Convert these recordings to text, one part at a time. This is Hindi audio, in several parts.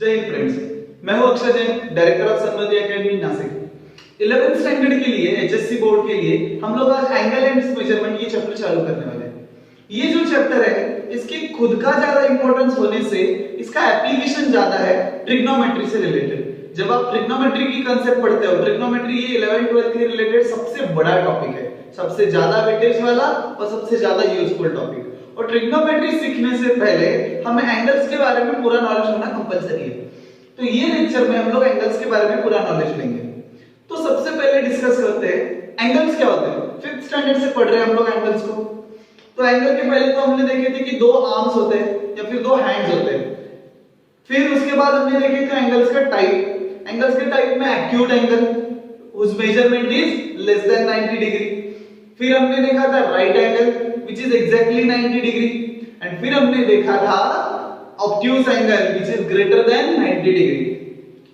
जय हिंद फ्रेंड्स, मैं हूं Akshay Jain, director of Samriddhi academy Nashik. 11th standard के लिए एचएससी बोर्ड के लिए हम लोग आज एंगल एंड मेजरमेंट ये चैप्टर चालू करने वाले हैं। ये जो चैप्टर है इसके खुद का ज्यादा इंपॉर्टेंस होने से इसका एप्लीकेशन ज्यादा है ट्रिग्नोमेट्री से रिलेटेड। जब आप ट्रिग्नोमेट्री की कांसेप्ट पढ़ते हो, ट्रिग्नोमेट्री ये 11th 12th के रिलेटेड सबसे बड़ा टॉपिक है, सबसे ज्यादा वेटेज वाला और सबसे ज्यादा यूजफुल टॉपिक। और ट्रिग्नोमेट्री सीखने से पहले हमें एंगल्स के बारे में पूरा नॉलेज होना कंपलसरी है। तो ये लेक्चर में हम लोग एंगल्स के बारे में पूरा नॉलेज लेंगे। तो सबसे पहले डिस्कस करते हैं एंगल्स क्या होते हैं। 5th स्टैंडर्ड से पढ़ रहे हैं हम लोग एंगल्स को। तो एंगल के पहले तो हमने देखे थे कि दो आर्म्स होते हैं या फिर दो हैंड्स होते हैं। फिर उसके बाद हमने देखे थे एंगल्स का टाइप। एंगल्स के टाइप में acute angle whose measurement is less than 90 degree. फिर हमने देखा था right angle which is exactly 90 degree. And फिर हमने देखा था obtuse angle which is greater than 90 degree.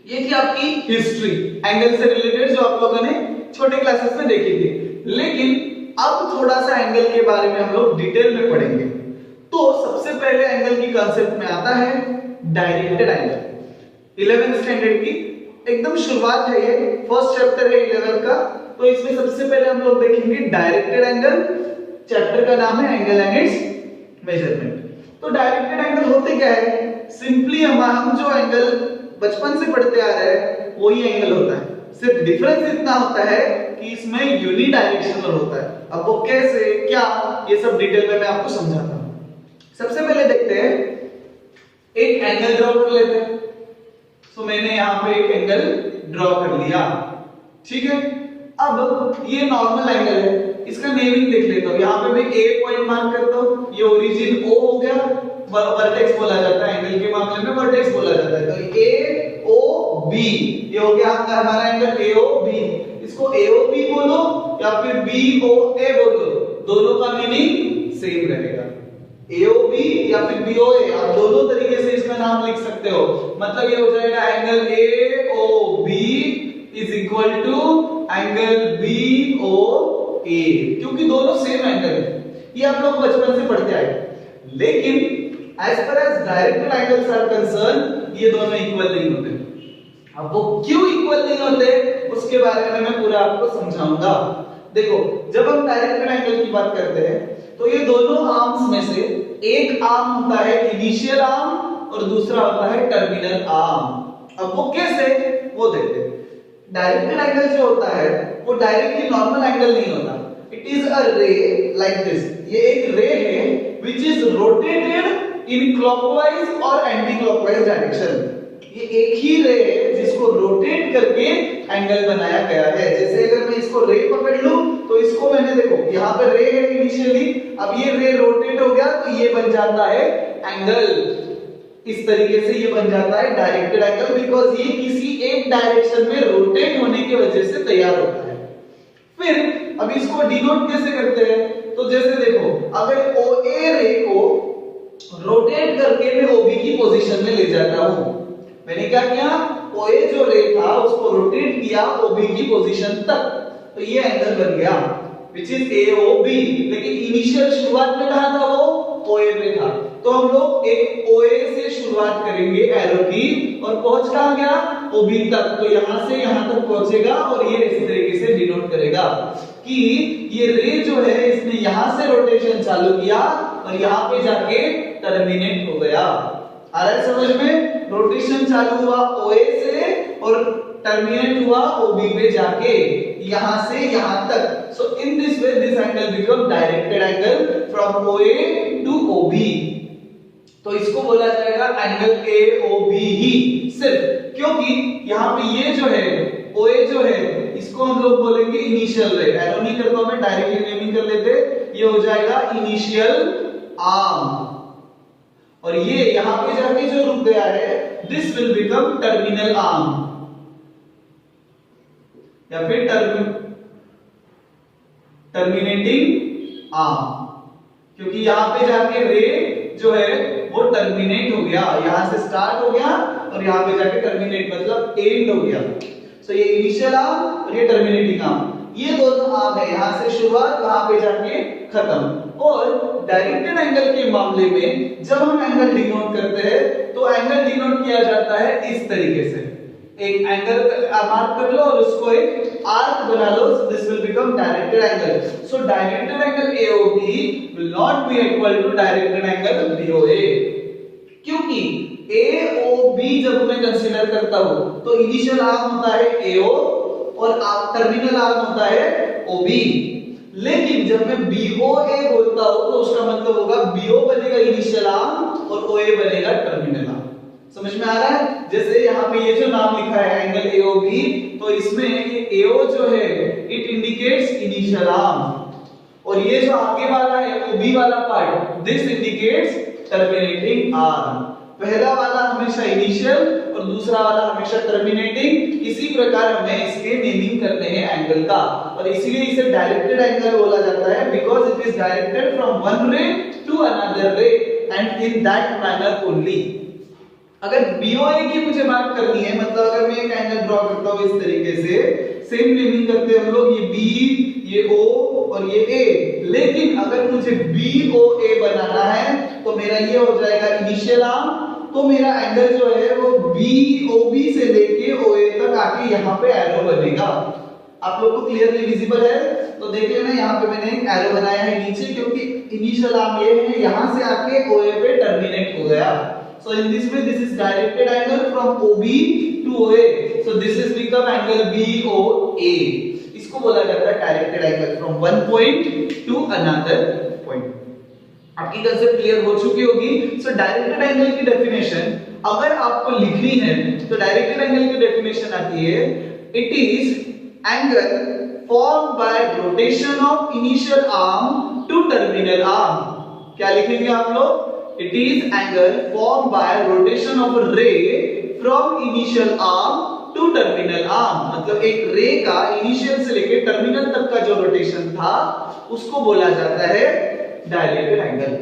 ये थी आपकी हिस्ट्री एंगल से रिलेटेड जो आप लोगों ने छोटे क्लासेस में देखी थी। लेकिन अब थोड़ा सा एंगल के बारे में हम लोग डिटेल में पढ़ेंगे। तो सबसे पहले एंगल की कांसेप्ट में आता है डायरेक्टेड एंगल। 11th स्टैंडर्ड की एकदम शुरुआत है, ये फर्स्ट चैप्टर है 11 का। तो इसमें सबसे पहले हम लोग देखेंगे डायरेक्टेड एंगल। चैप्टर का नाम है एंगल एंड इट्स मेजरमेंट। तो डायरेक्टेड एंगल होते क्या है? सिंपली हम जो एंगल बचपन से पढ़ते आ रहे हैं वही एंगल होता है। सिर्फ डिफरेंस इतना होता है कि इसमें यूनिडायरेक्शनल होता है। अब वो कैसे, क्या, ये सब डिटेल में मैं आपको समझाता हूं। सबसे पहले देखते हैं, एक एंगल ड्रॉ कर लेते हैं। तो मैंने यहां पे एक एंगल ड्रॉ कर लिया, ठीक है। अब ये नॉर्मल एंगल है, इसका नेमिंग देख लेता हूं। यहां पे मैं ए पॉइंट मार्क करता हूं, ये ओरिजिन ओ हो गया, वर्टेक्स बोला जाता है एंगल के मामले में, वर्टेक्स बोला जाता है। तो ए ओ बी ये हो गया हमारा एंगल ए ओ बी। इसको ए ओ बी बोलो या फिर बी ओ ए बोलो, दोनों का मीनिंग सेम रहेगा। ए ओ बी या फिर बी ओ ए, आप दोनों तरीके से इसका नाम लिख सकते हो। मतलब ये हो जाएगा angle A O B is equal to angle B O A, क्योंकि दोनों सेम एंगल है। ये आप लोग बचपन से पढ़ते आए। लेकिन as far as directed angles are concerned, ये दोनों इक्वल नहीं होते। अब वो क्यों इक्वल नहीं होते उसके बारे में मैं पूरा आपको समझाऊंगा। देखो, जब हम डायरेक्टेड एंगल की बात करते हैं तो ये दोनों आर्म्स में से एक आर्म होता है इनिशियल आर्म और दूसरा होता है टर्मिनल आर्म। अब वो कैसे, वो देखते हैं। डायरेक्टेड एंगल जो होता है वो डायरेक्टली नॉर्मल एंगल नहीं होता। इट इज अ रे लाइक दिस। ये एक रे है which is rotated in clockwise और एंटी क्लॉकवाइज डायरेक्शन। ये एक ही रे है जिसको रोटेट करके एंगल बनाया गया है। जैसे अगर मैं इसको रे पकड़ लूं तो इसको मैंने, देखो यहाँ पे रे है इनिशियली, अब ये रे रोटेट हो गया तो ये बन जाता है एंगल। इस तरीके से ये बन जाता है डायरेक्टेड एंगल, बिकॉज ये किसी एक डायरेक्शन में रोटेट होने की वजह से तैयार होता है। फिर अब इसको डिनोट कैसे करते हैं? तो जैसे देखो, अगर ओ ए रे को रोटेट करके मैं ओबी की पोजीशन में ले जाता हूं, मैंने क्या किया, ओ ए जो रे था उसको रोटेट किया ओबी की पोजीशन तक, तो ये एंगल बन गया which is AOB। लेकिन इनिशियल शुरुआत में कहां था, वो OA पे था। तो हम लोग एक OA से शुरुआत करेंगे एरो की और पहुंच कहां गया, OB तक। तो यहां से यहां तक पहुंचेगा और ये इस तरीके से डिनोट करेगा कि ये रे जो है इसने यहां से रोटेशन चालू किया और यहां पे जाके टर्मिनेट हो गया। आ रहा है समझ में? रोटेशन चालू हुआ OA से और टर्मिनेट हुआ OB पे जाके, यहां से यहां तक। So in this way this angle become directed angle from OA to OB। तो इसको बोला जाएगा एंगल AOB ही सिर्फ, क्योंकि यहां पे ये जो है OA जो है इसको हम लोग बोलेंगे इनिशियल रे। एरो नहीं करता हूं मैं, डायरेक्टली नेमिंग कर लेते, ये हो जाएगा इनिशियल आर्म। और ये यहां पे जाके जो रुक गया है this will become terminal arm या फिर टर्मिनेटिंग आर्म, क्योंकि यहां पे जाके रे जो है वो टर्मिनेट हो गया, यहां से स्टार्ट हो गया और यहां पे जाके टर्मिनेट मतलब एंड हो गया। सो ये इनिशियल आर्म और ये टर्मिनेटिंग आर्म, ये दोनों आर्म है, यहां से शुरुआत वहां पे जाके खत्म। और डायरेक्टेड एंगल के मामले में जब हम एंगल डिनोट करते हैं तो एंगल डिनोट किया जाता है इस तरीके से, एक एंगल मार्क कर लो और उसको एक आर्क बना लो, this will become directed angle. So directed angle AOB will not be equal to directed angle BOA, क्योंकि AOB जब मैं कंसीडर करता हूं तो इनिशियल आर्म होता है AO और टर्मिनल आर्म होता है OB. लेकिन जब मैं BOA बोलता हूं तो उसका मतलब होगा BO बनेगा इनिशियल आर्म और OA बनेगा टर्मिनल आर्म. समझ में आ रहा है? जैसे यहाँ पे ये जो नाम लिखा है एंगल AOB, तो इसमें ये AO जो है इट इंडिकेट्स इनिशियल आर्म और ये जो आगे वाला है OB वाला part this indicates terminating arm. पहला वाला हमेशा इनिशियल और दूसरा वाला हमेशा टर्मिनेटिंग. इसी प्रकार हमें इसके नेमिंग करते हैं एंगल का और इसीलिए इसे डायरेक्टेड एंगल बोला जाता है because it is directed from one ray to another ray and in that manner only. अगर BOA की मुझे बात करनी है, मतलब अगर मैं एक एंगल ड्रॉ करता हूं इस तरीके से, सेम नेमिंग करते हैं हम लोग, ये B, ये O और ये A. लेकिन अगर मुझे BOA बनाना है तो मेरा ये हो जाएगा इनिशियल आर्म, तो मेरा एंगल जो है वो BOB से लेके OA तक आके यहाँ पे एरो बनेगा. आप लोग को क्लियरली विजिबल है? तो देख लेना यहाँ पे मैंने एक एरो बनाया है नीचे, क्योंकि इनिशियल आर्म ये है, यहाँ से आके OA पे टर्मिनेट हो गया. So in this way this is directed angle from OB to OA. So this is become angle BOA. इसको बोला जाता है directed angle from one point two another point. आपकी कंसेप्ट क्लियर हो चुकी होगी. सो डायरेक्टेड एंगल की डेफिनेशन अगर आपको लिखनी है तो डायरेक्टेड एंगल की डेफिनेशन आती है, it is angle form by rotation of initial arm to terminal arm. क्या लिखेंगे आप लोग? It is angle formed by rotation of a ray from initial arm to terminal arm. मतलब एक रे का इनिशियल से लेके टर्मिनल तक का जो रोटेशन था उसको बोला जाता है डायरेक्टेड एंगल.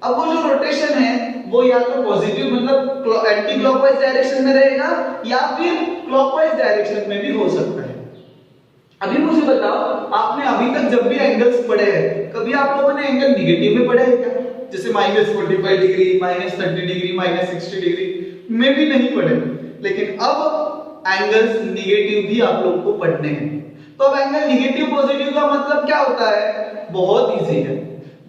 अब वो जो रोटेशन है वो या तो पॉजिटिव मतलब एंटी क्लॉकवाइज डायरेक्शन में रहेगा या फिर क्लॉकवाइज डायरेक्शन में भी हो सकता है. अभी मुझे बताओ, आपने अभी तक जब भी एंगल्स पढ़े हैं कभी आप लोगों ने एंगल निगेटिव में पढ़ा है क्या? जैसे -45 डिग्री, -30 डिग्री, -60 डिग्री में भी नहीं पढ़े. लेकिन अब एंगल्स निगेटिव भी आप लोग को पढ़ने हैं. तो अब एंगल निगेटिव पॉजिटिव का मतलब क्या होता है? बहुत इजी है.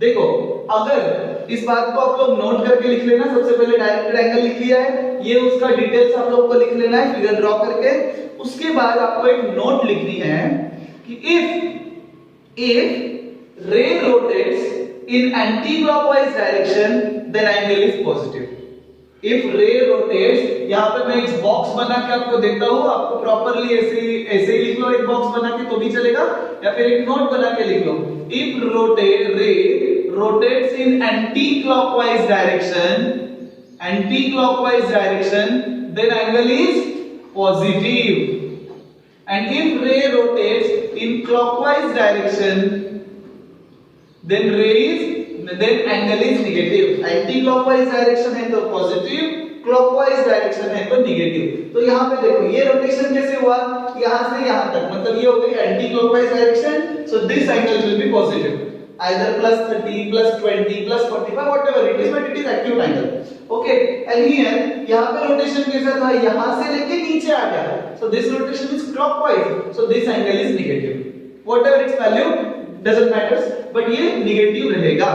देखो, अगर इस बात को आप लोग नोट करके लिख लेना. सबसे पहले डायरेक्टेड एंगल लिख लिया है, ये उसका डिटेल्स आप लोग को लिख लेना है फिगर ड्रॉ करके. उसके बाद आपको एक नोट लिखनी है कि if ray rotates in anti-clockwise direction then angle is positive. If ray rotates, यहाँ पे मैं एक बॉक्स बना के आपको देता हूँ, आपको प्रॉपरली ऐसे ही लिख लो. एक बॉक्स बना के तो भी चलेगा या फिर एक नोट बना के लिख लो. If ray rotates in anti-clockwise direction then angle is positive. And if ray rotates in clockwise direction then angle is negative. Anti clockwise direction है तो पॉजिटिव, क्लॉकवाइज डायरेक्शन है तो नेगेटिव. तो यहाँ पे देखो ये रोटेशन कैसे हुआ, यहाँ से यहाँ तक, मतलब ये हो गई anti clockwise direction. So this angle will be positive, either +30, +20, +45, whatever it is, but it is acute angle. Okay, and here यहाँ पे रोटेशन कैसा था, यहाँ से लेके नीचे आ गया. So this rotation is clockwise. So this angle is negative. Whatever its value doesn't matters, but ये नेगेटिव रहेगा.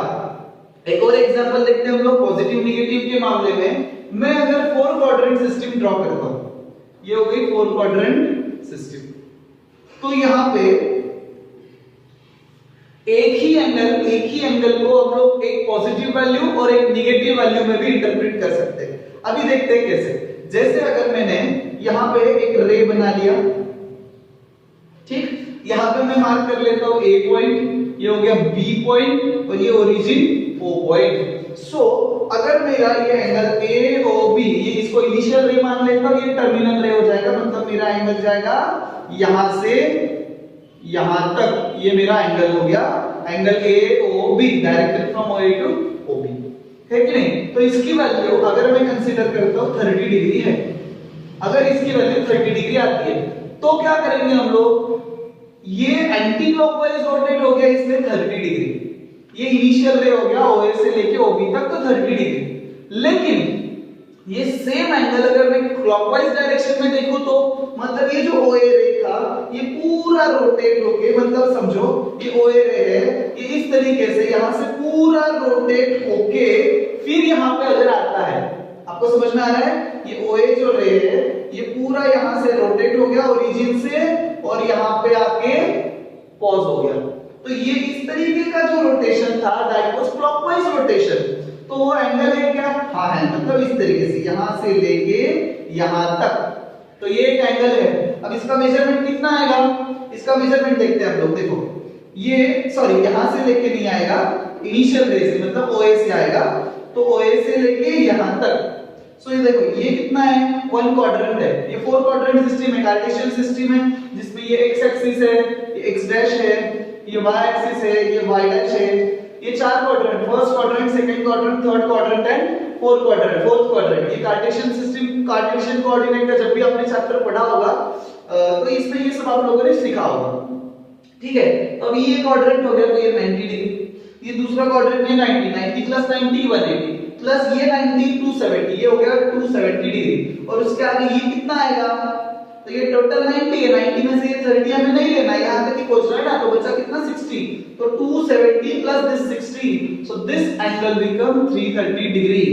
एक और एग्जांपल देखते हैं हम लोग पॉजिटिव नेगेटिव के मामले में. मैं अगर 4 क्वाड्रेंट सिस्टम ड्रॉ करता हूं, ये हो गई 4 क्वाड्रेंट सिस्टम. तो यहाँ पे एक ही एंगल को हम लोग एक पॉजिटिव वैल्यू और एक नेगेटिव वैल्यू में भी इंटरप्रेट कर सकते हैं. अभी देखते हैं कैसे. जैसे अगर मैंने यहाँ पे एक रे बना लिया, ठीक, यहाँ पे मैं मार्क कर लेता हूँ A पॉइंट, ये हो गया B पॉइंट और ये ओरिजिन O पॉइंट. सो अगर मेरा ये एंगल AOB, ये इसको इनिशियल रे मान लेता हूँ, ये टर्मिनल रे हो जाएगा, मतलब मेरा एंगल जाएगा यहां से यहां तक, ये मेरा एंगल हो गया angle AOB, directed from OA to OB, है कि नहीं? तो इसकी वैल्यू अगर मैं कंसीडर करता हूं 30 डिग्री है, अगर इसकी वैल्यू 30 डिग्री आती है तो क्या करेंगे हम लोग, ये एंटी क्लॉकवाइज रोटेट हो गया इसमें 30 डिग्री, ये इनिशियल रे हो गया OA से लेके OB तक तो 30 डिग्री। लेकिन ये सेम एंगल अगर मैं क्लॉकवाइज डायरेक्शन में देखूं तो मतलब ये जो OA रे था ये पूरा रोटेट होके, मतलब समझो ये OA रे है, ये इस तरीके से यहां से पूरा रोटेट होके फिर यहां पे अगर आता है, आपको समझ में आ रहा है, ये OA जो रे है ये पूरा यहां से रोटेट हो गया ओरिजिन से और यहां पे आके पॉज हो गया। तो ये इस तरीके का जो रोटेशन था दैट वाज क्लॉकवाइज रोटेशन। तो वो एंगल है क्या? हाँ है, मतलब इस तरीके से यहां से लेके यहां तक, तो ये एक एंगल है। अब इसका मेजरमेंट कितना आएगा, इसका मेजरमेंट देखते हैं हम लोग। देखो ये सॉरी यहां से लेके नहीं आएगा, इनिशियल रे से मतलब OA से आएगा, तो OA से लेके यहां तक। सो ये देखो ये कितना है, 1 क्वाड्रेंट है। ये 4 क्वाड्रेंट सिस्टम है, कार्टेशियन सिस्टम है, जिसमें ये x एक्सिस है, ये x डैश है, ये y एक्सिस है, ये y डैश है। ये 4 quadrant, first quadrant, second quadrant, third quadrant and fourth quadrant. ये कार्टेशियन सिस्टम, कार्टेशियन कोऑर्डिनेट का जब भी आपने चैप्टर पढ़ा होगा तो इसमें ये सब आप लोगों ने सीखा होगा। ठीक है, तो अब ये क्वाड्रेंट हो गया, तो ये 90 डिग्री। ये दूसरा क्वाड्रेंट है 90 प्लस 90 180 प्लस ये 90 270, ये हो गया 270 डिग्री। और उसके आगे ये कितना आएगा, तो ये टोटल 90 है, 90 में से ये 30 हमें नहीं लेना, यहां तक ही पहुंच रहा है ना, तो बचा कितना 60। तो 270 plus this 60, so this angle become 330 degree.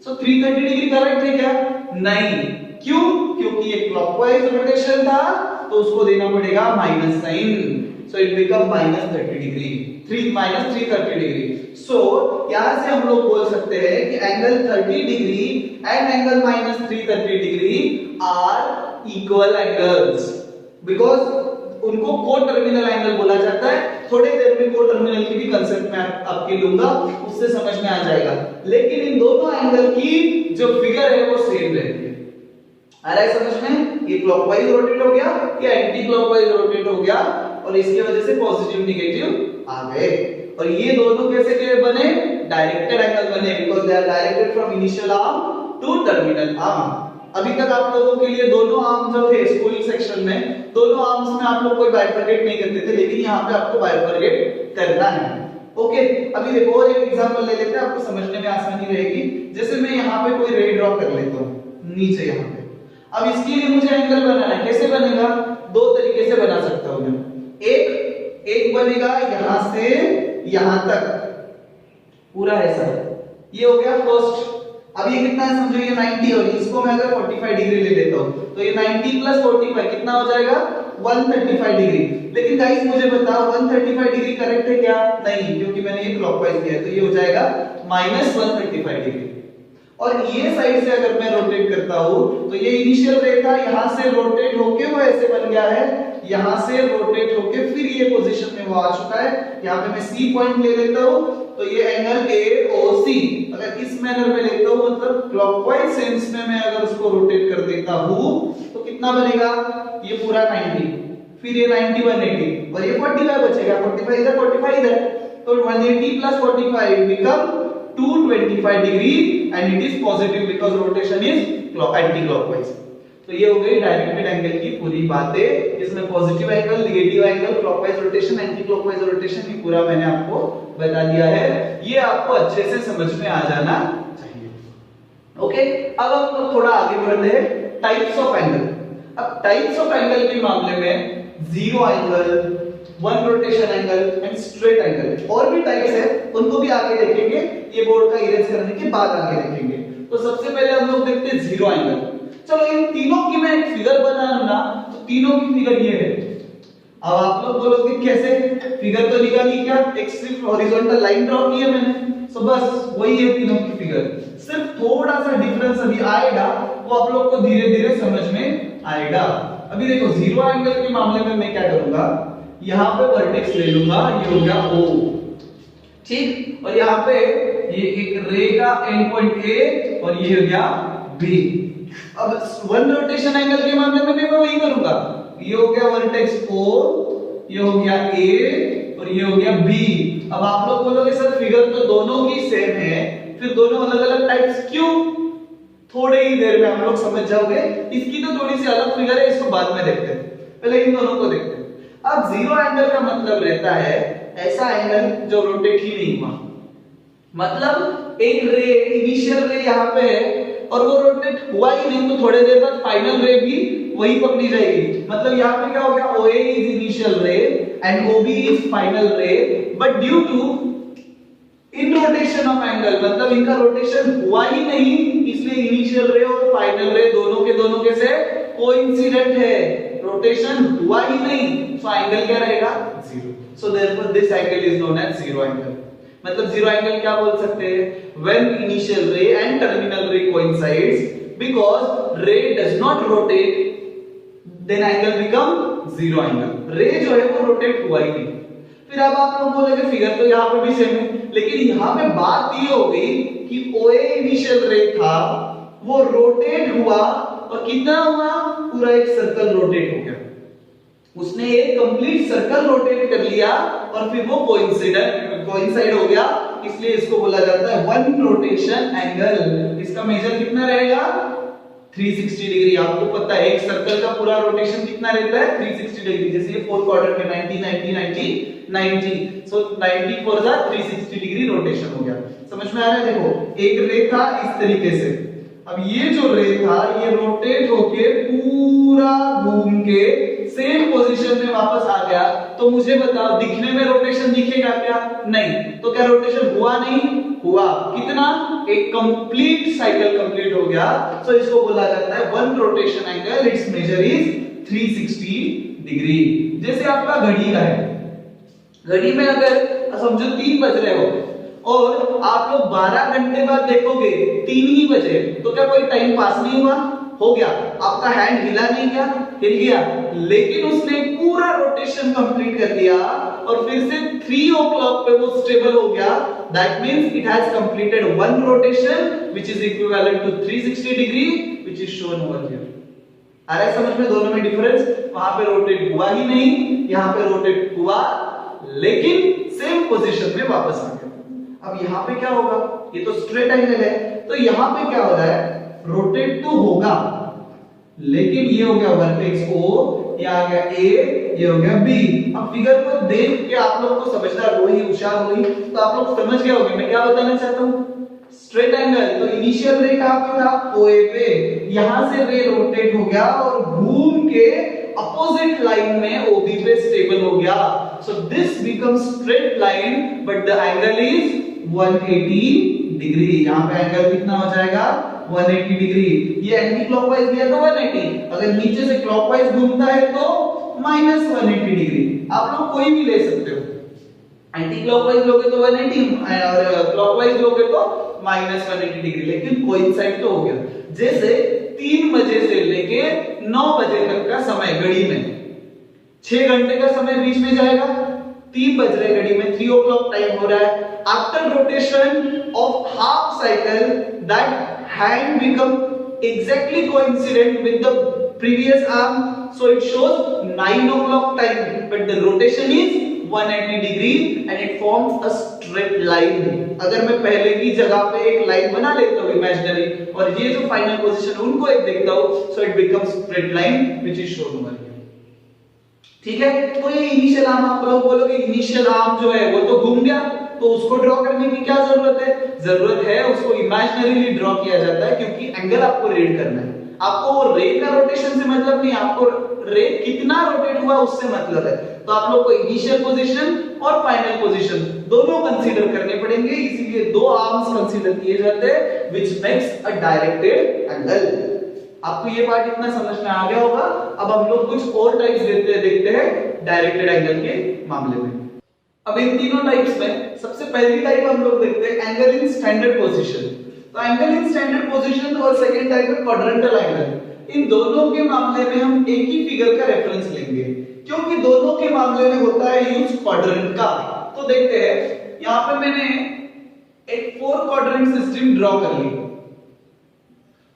So 330 degree correct है क्या? नहीं। क्यों? क्योंकि ये क्लॉकवाइज रोटेशन था तो उसको देना पड़ेगा minus sign, so it become -30 degree, 330 degree. So यहां से हम लोग बोल सकते हैं कि angle 30 degree and angle -330 degree are equal angles, because उनको को टर्मिनल एंगल बोला जाता है। थोड़ी देर में को टर्मिनल की भी कांसेप्ट मैं आपके लूंगा, उससे समझ में आ जाएगा। लेकिन इन दोनों एंगल की जो फिगर है वो सेम रहती है। आ रहा है समझ में? ये क्लॉकवाइज रोटेट हो गया, ये एंटी क्लॉकवाइज रोटेट हो गया, और इसकी वजह से पॉजिटिव नेगेटिव आ गए। और ये दोनों कैसे बने? डायरेक्टेड एंगल बने, because they are directed from initial arm to terminal arm. अभी तक आप लोगों के लिए दोनों आर्म जो थे स्कूल सेक्शन में, दोनों आर्म्स में आप लोग कोई बाइफरकेट नहीं करते थे, लेकिन यहाँ पे आपको बाइफरकेट करना है। ओके, अभी देखो और एक एग्जांपल ले लेते हैं, आपको समझने में आसानी रहेगी। जैसे मैं यहाँ पे कोई रे ड्रॉ कर लेता हूँ नीचे यहाँ पे। अब इसके लिए मुझे एंगल बनाना है, कैसे बनेगा? दो तरीके से बना सकता हूँ मैं। एक बनेगा यहाँ से यहाँ तक पूरा ऐसा, ये हो गया फर्स्ट। अब ये कितना है समझो, ये 90 और इसको मैं अगर 45 डिग्री ले लेता हूँ तो ये 90 प्लस 45 कितना हो जाएगा? 135 डिग्री। लेकिन गाइस मुझे बताओ 135 डिग्री करेक्ट है क्या? नहीं, क्योंकि मैंने ये क्लॉकवाइज किया है, तो ये हो जाएगा -135 डिग्री। और ये साइड से अगर मैं रोटेट करता हूं तो ये इनिशियल रे था, यहां से रोटेट होके वो ऐसे बन गया है, यहां से रोटेट होके फिर ये पोजीशन में वो आ चुका है। यहां पे मैं सी पॉइंट ले लेता हूं तो ये एंगल AOC अगर इस मैनर में लेता हूं, मतलब क्लॉकवाइज सेंस में मैं अगर उसको रोटेट कर देता हूं तो कितना बनेगा? ये पूरा 90, फिर ये 90 180 और ये 45 बचेगा, 45 इधर 45 इधर, तो 180 plus 45 become 225 degree and it is positive because rotation is anti clockwise. तो ये हो गई डायरेक्टेड एंगल की पूरी बातें। इसमें positive angle, negative angle, clockwise rotation, anti clockwise rotation, ये पूरा मैंने आपको बता दिया है। ये आपको अच्छे से समझ में आ जाना चाहिए। ओके, अब हम लोग थोड़ा आगे बढ़ते हैं टाइप्स ऑफ एंगल। अब टाइप्स ऑफ एंगल के मामले में zero angle, one rotation angle and straight angle, और भी टाइप्स है, उनको भी आगे देखेंगे, ये बोर्ड का इरेज करने के बाद आगे देखेंगे। तो सबसे पहले हम लोग देखते हैं जीरो एंगल। चलो इन तीनों की मैं एक फिगर बना लूं ना, तो तीनों की फिगर ये है। अब आप लोग बोलोगे कैसे? फिगर तो निकाली क्या, एक सिर्फ हॉरिजॉन्टल लाइन ड्रॉ की है मैंने, सो बस वही है तीनों की फिगर। सिर्फ थोड़ा सा डिफरेंस अभी आएगा, वो आप लोग को धीरे धीरे समझ में आएगा। अभी देखो जीरो एंगल के मामले में मैं क्या करूंगा, यहाँ पे वर्टेक्स ले लूंगा, ये हो गया O, ठीक, और यहाँ पे ये एक रे का एंड पॉइंट A और ये हो गया B। अब वन रोटेशन एंगल के मामले में मैं वही करूंगा, ये हो गया वर्टेक्स O, ये हो गया A और ये हो गया B। अब आप लोग बोलोगे सर फिगर तो दोनों की सेम है, फिर दोनों अलग अलग टाइप्स क्यों? थोड़े ही देर में हम लोग समझ जाओगे। इसकी तो थोड़ी सी अलग फिगर है, इसको बाद में देखते हैं, पहले इन दोनों को देखते हैं। अब जीरो एंगल का मतलब रहता है ऐसा एंगल जो रोटेट ही नहीं हुआ, मतलब एक रे, इनिशियल रे यहाँ पे है और वो रोटेट हुआ ही नहीं, तो थोड़ी देर बाद फाइनल रे भी वही पकड़ी जाएगी। मतलब यहाँ पे क्या हो गया, OA is initial ray and OB is final ray, but due to in rotation of angle, मतलब इनका रोटेशन हुआ ही नहीं, इसलिए इनिशियल रे और फाइनल रे दोनों के से कोइंसिडेंट है, रोटेशन हुआ ही नहीं, सो एंगल क्या रहेगा, zero. So therefore this angle is known as zero angle. मतलब जीरो एंगल क्या बोल सकते हैं, when initial ray and terminal ray coincides because ray does not rotate, then angle become zero angle. Ray जो है वो रोटेट हुआ ही नहीं। फिर अब आप लोग बोलेंगे फिगर तो यहाँ पे भी सेम है, लेकिन यहाँ पे बात ये हो गई कि OA इनिशियल रे था, वो रोटेट हुआ और कितना हुआ, पूरा एक सर्कल रोटेट हो गया, उसने एक कंप्लीट सर्कल रोटेट कर लिया और फिर वो कोइंसाइड हो गया, इसलिए इसको बोला जाता है वन रोटेशन एंगल। इसका मेजर कितना रहेगा, 360 डिग्री। आपको पता है एक सर्कल का पूरा रोटेशन कितना रहता है, 360 डिग्री। जैसे ये 4 क्वाड्रेंट में 90 90 90 90, सो 90 4 जा 360 डिग्री रोटेशन हो गया। समझ में आ रहा है? देखो एक रे था इस तरीके से, अब ये जो रे था ये रोटेट होके पूरा घूम के सेम पोजीशन में वापस आ गया, तो मुझे बताओ दिखने में रोटेशन दिखेगा क्या, नहीं। तो क्या रोटेशन हुआ, नहीं हुआ, कितना, एक कंप्लीट साइकिल कंप्लीट हो गया, सो इसको बोला जाता है one rotation angle, its measure is 360 degree. जैसे आपका घड़ी का है, घड़ी में अगर समझो 3 बज रहे हो और आप लोग 12 घंटे बाद देखोगे 3 ही बजे, तो क्या कोई टाइम पास नहीं हुआ, हो गया, आपका हैंड हिला नहीं गया, हिल गया, लेकिन उसने पूरा रोटेशन कंप्लीट कर दिया और फिर से 3 o'clock पे वो स्टेबल हो गया, that means it has completed one rotation which is equivalent to 360 degree which is shown over here. आ रहा है समझ में दोनों में डिफरेंस? वहां पे रोटेट हुआ ही नहीं, यहाँ पे रोटेट हुआ लेकिन सेम पोजीशन में वापस आ गया। अब यहाँ पे क्या होगा, ये तो स्ट्रेट एंगल है, तो यहाँ पे क्या हो रहा है, रोटेट तो होगा लेकिन ये हो गया वर्टेक्स O, ये आ गया A, ये हो गया B। अब फिगर को देख के आप लोग को समझदार हुई, होशियार हुई, तो आप लोग समझ गए होंगे मैं क्या बताना चाहता हूँ। स्ट्रेट एंगल, तो इनिशियल रे कहां पे था, OA पे, यहां से रे रोटेट हो गया और घूम के अपोजिट लाइन में OB पे स्टेबल हो गया, so this becomes straight line but the angle is 180 degree. यहां पे एंगल कितना हो जाएगा, 180 डिग्री। ये एंटी क्लॉकवाइज दिया तो 180, अगर नीचे से क्लॉकवाइज घूमता है तो -180 डिग्री। आप लोग कोई भी ले सकते हो, एंटी क्लॉकवाइज लोगे तो 180 और क्लॉकवाइज लोगे तो -180 डिग्री, लेकिन कोइंसाइड तो हो गया। जैसे 3 बजे से लेके 9 बजे तक का समय घड़ी में 6 घंटे का समय बीच में जाएगा, 3 बज रहे घड़ी में, 3 o'clock टाइम हो रहा है। After rotation of half cycle that hand become exactly coincident with the previous arm, so it shows 9 o'clock time, but the rotation is 180 degree and it forms a straight line। अगर मैं पहले की जगह पे एक लाइन बना लेता हूँ इमेजिनरी और ये जो फाइनल पोजीशन उनको एक देखता हूँ, so it becomes straight line which is shown over here। ठीक है, तो ये इनिशियल आर्म, आप लोग बोलोगे इनिशियल आर्म जो है वो तो घूम गया, तो उसको ड्रॉ करने की क्या जरूरत है, जरूरत है उसको इमेजिनरीली ड्रॉ किया जाता है, क्योंकि एंगल आपको रेड करना है। आपको वो रे का रोटेशन से मतलब नहीं, आपको रे कितना रोटेट हुआ उससे मतलब है। तो आप लोग को इनिशियल पोजीशन और फाइनल पोजीशन दोनों कंसीडर करने पड़ेंगे, इसीलिए 2 आर्म्स कंसीडर किए जाते हैं which makes a directed angle. आपको ये पार्ट इतना समझ में आ गया होगा। अब हम लोग कुछ और टाइप्स देखते हैं डायरेक्टेड एंगल के मामले में। अब इन तीनों टाइप्स में सबसे पहली टाइप हम लोग देखते हैं एंगल इन स्टैंडर्ड पोजीशन। तो एंगल इन स्टैंडर्ड पोजीशन और सेकंड टाइप है क्वाड्रेंटल एंगल। इन दोनों के मामले में हम एक ही फिगर का रेफरेंस लेंगे, क्योंकि दोनों के मामले में होता है यूज क्वाड्रेंट का। तो देखते हैं, यहां पे मैंने एक 4 क्वाड्रेंट सिस्टम ड्रॉ कर ली।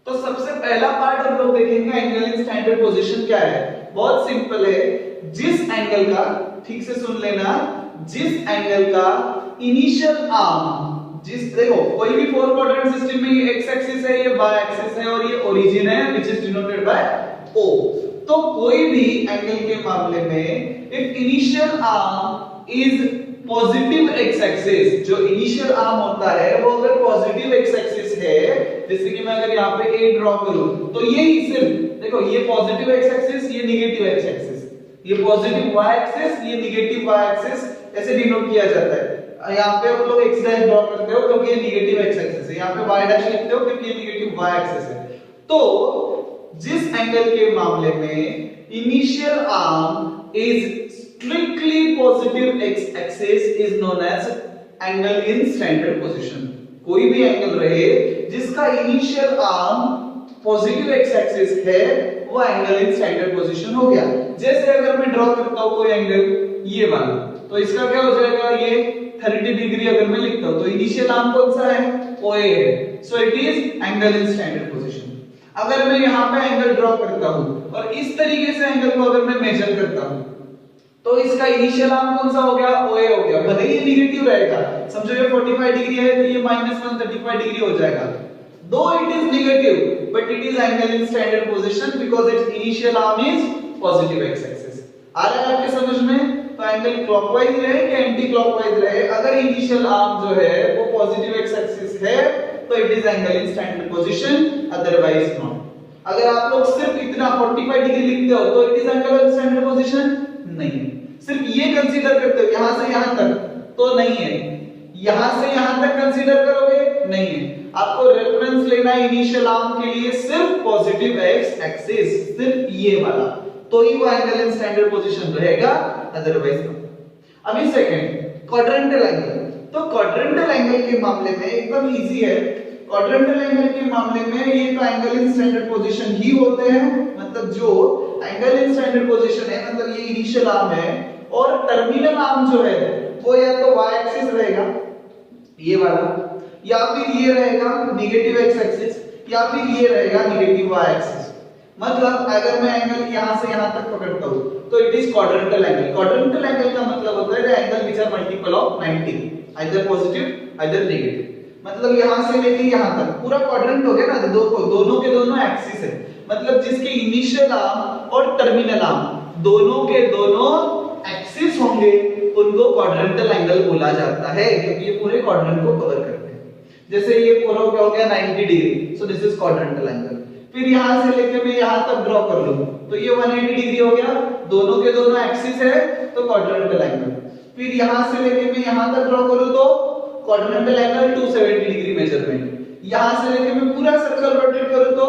तो सबसे पहला पार्ट हम लोग देखेंगे एंगल इन स्टैंडर्ड पोजीशन क्या है। बहुत सिंपल है, जिस एंगल का, ठीक से सुन लेना, जिस एंगल का इनिशियल आर्म, जिस, देखो कोई भी 4 क्वाड्रेंट सिस्टम में ये x एक्सिस है, ये y एक्सिस है और ये ओरिजिन है which is denoted by O। तो कोई भी एंगल के मामले में if initial arm is positive x axis, जो इनिशियल आर्म होता है वो अगर पॉजिटिव एक्स एक्सिस है, जैसे कि मैं अगर यहाँ पे ए ड्रॉ करूं तो ये ही सिर्फ देखो, ये पॉजिटिव एक्स एक्सिस, ये निगेटिव एक्स एक्सिस, ये पॉजिटिव वाई एक्सिस, ये निगेटिव वाई एक्सिस, ऐसे डिनोट किया जाता है। यहाँ पे आप लोग एक्स डैश ड्रॉ करते हो क्योंकि ये निगेटिव एक्स एक्सिस है, यहाँ पे वाई डैश लिखते हो क्योंकि ये निगेटिव वाई एक्सिस है। तो जिस एंगल के मामले में initial arm is strictly positive x axis is known as angle in standard position. कोई भी एंगल रहे जिसका initial arm positive x axis है, वो एंगल इन स्टैंडर्ड पोजीशन हो गया। जैसे अगर मैं ड्रॉ करता हूं कोई एंगल ये वाला, तो इसका क्या हो जाएगा, ये 30 डिग्री अगर मैं लिखता हूं तो इनिशियल आर्म कौन सा है, OA है, so it is angle in standard position. अगर मैं यहाँ पे एंगल ड्रॉ करता हूं और इस तरीके से एंगल को अगर मैं मेजर करता हूं तो इसका इनिशियल आर्म कौन सा हो गया, OA हो गया। भले ही नेगेटिव रहेगा, समझो ये 45 डिग्री है तो ये -135 डिग्री हो जाएगा। Though it is negative but it is angle in standard position because its initial arm is positive x axis. आ रहा है आपके समझ में? तो एंगल क्लॉकवाइज रहे कि एंटी क्लॉकवाइज रहे, अगर इनिशियल आर्म जो है वो पॉजिटिव एक्स एक्सिस है तो it is angle in standard position, otherwise not. अगर आप लोग सिर्फ इतना 45 डिग्री लिखते हो तो it is angle in standard position नहीं। सिर्फ ये कंसीडर करते हो यहां से यहां तक तो नहीं है, यहां से यहां तक कंसीडर करोगे नहीं है। आपको रेफरेंस लेना है इनिशियल आर्म के लिए सिर्फ पॉजिटिव एक्स एक्सिस, सिर्फ ये वाला, तो ही वो एंगल इन स्टैंडर्ड पोजीशन रहेगा, अदरवाइज नहीं। अभी सेकंड क्वाड्रेंटल एंगल। तो क्वाड्रेंटल एंगल के मामले में एकदम इजी है। क्वाड्रेंटल एंगल के मामले में ये तो एंगल इन स्टैंडर्ड पोजीशन ही होते हैं, मतलब जो एंगल इन स्टैंडर्ड पोजीशन है, मतलब ये इनिशियल आर्म है और टर्मिनल आर्म जो है वो या तो y एक्सिस रहेगा ये वाला, या फिर ये रहेगा नेगेटिव x एक्सिस, या फिर ये रहेगा नेगेटिव y एक्सिस। मतलब अगर मैं एंगल यहां से यहां तक पकड़ता हूं तो it is quadrantal angle. Quadrantal angle का मतलब होता है the angle which are multiple of 90, either positive either negative. मतलब यहां से लेके यहां तक पूरा क्वाड्रेंट हो गया ना, दोनों के दोनों एक्सिस है, मतलब जिसके इनिशियल आर्म और टर्मिनल आर्म दोनों के दोनों एक्सिस होंगे उनको क्वाड्रेंटल एंगल बोला जाता है, क्योंकि ये पूरे क्वाड्रेंट को कवर करते हैं। जैसे ये पूरा क्या हो गया 90 degree, so this is quadrantal angle. फिर यहां से लेके मैं यहां तक ड्रॉ कर लूं तो ये 180 डिग्री हो गया, दोनों के दोनों एक्सिस है तो क्वाड्रेंटल एंगल। फिर यहां से लेके मैं यहां तक ड्रॉ करूं तो क्वाड्रेंटल एंगल 270 डिग्री मेजरमेंट। यहां से लेके मैं पूरा सर्कल रोटेट करूं तो